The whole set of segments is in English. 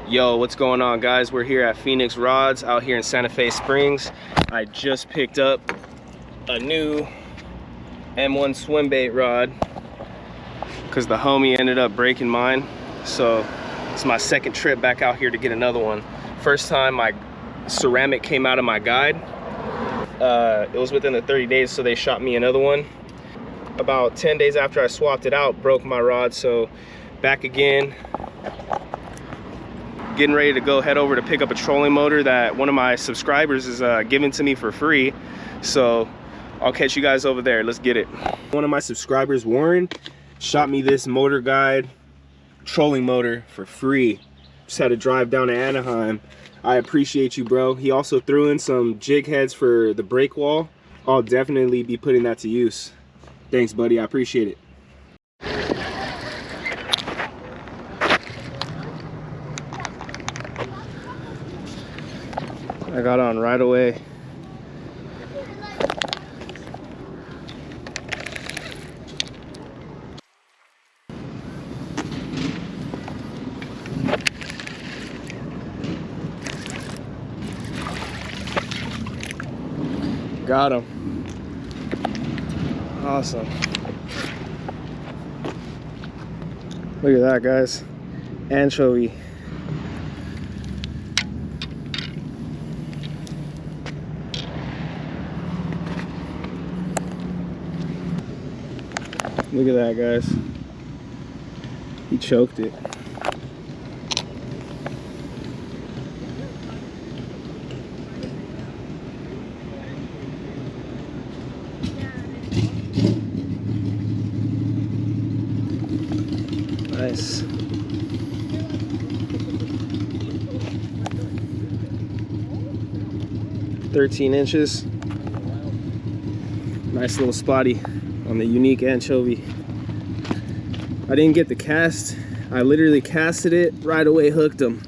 Yo, what's going on, guys? We're here at Phenix Rods out here in Sante Fe Springs. I just picked up a new M1 swim bait rod because the homie ended up breaking mine. So it's my second trip back out here to get another one. First time my ceramic came out of my guide. It was within the 30 days, so they shot me another one. About 10 days after I swapped it out, broke my rod, so back again. Getting ready to go head over to pick up a trolling motor that one of my subscribers is giving to me for free. So I'll catch you guys over there. Let's get it. One of my subscribers, Warren, shot me this Motorguide trolling motor for free. Just had to drive down to Anaheim. I appreciate you, bro. He also threw in some jig heads for the brake wall. I'll definitely be putting that to use. Thanks, buddy. I appreciate it. I got on right away. Got him. Awesome. Look at that, guys. Anchovy. Look at that, guys. He choked it. Nice. "13 inches. Nice little spotty on the unique anchovy. I didn't get the cast. I literally casted it, right away hooked him.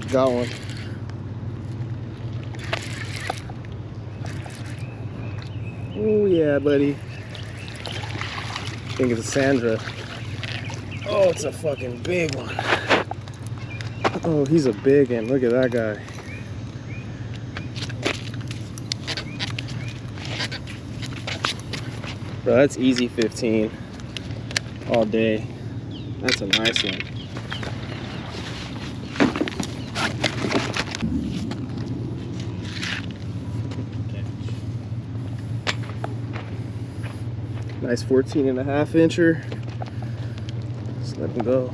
Got one. Oh yeah, buddy. I think it's a Sandra. Oh, it's a fucking big one. Oh, he's a big one. Look at that guy. Bro, that's easy 15 all day. That's a nice one. Nice 14.5 incher. Just let him go.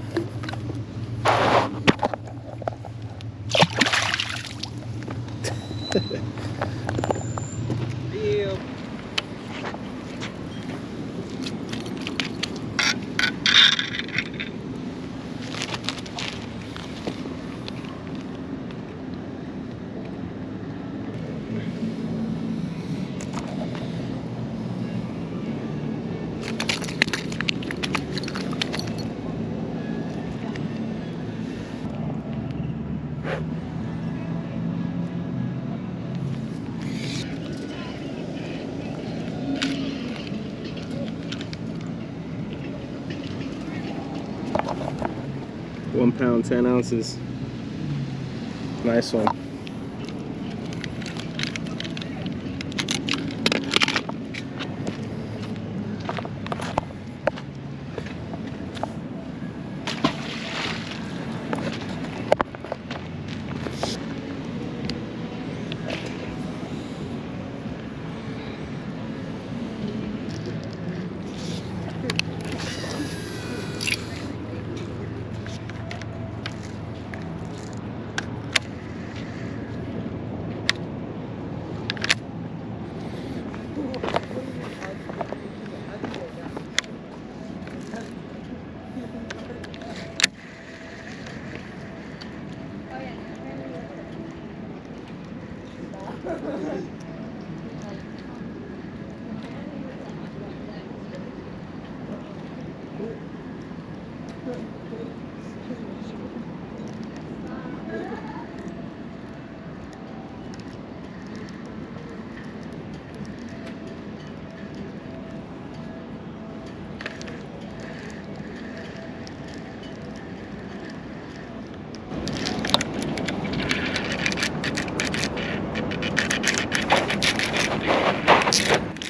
Real. £1 10 ounces. Nice one.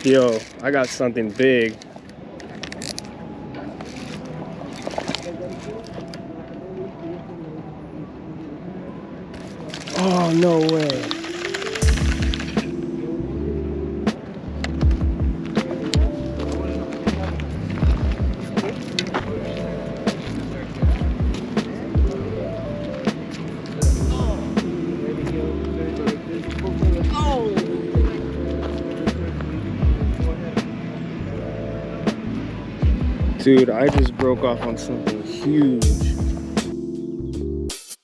Yo, I got something big. Oh, no way. Dude, I just broke off on something huge.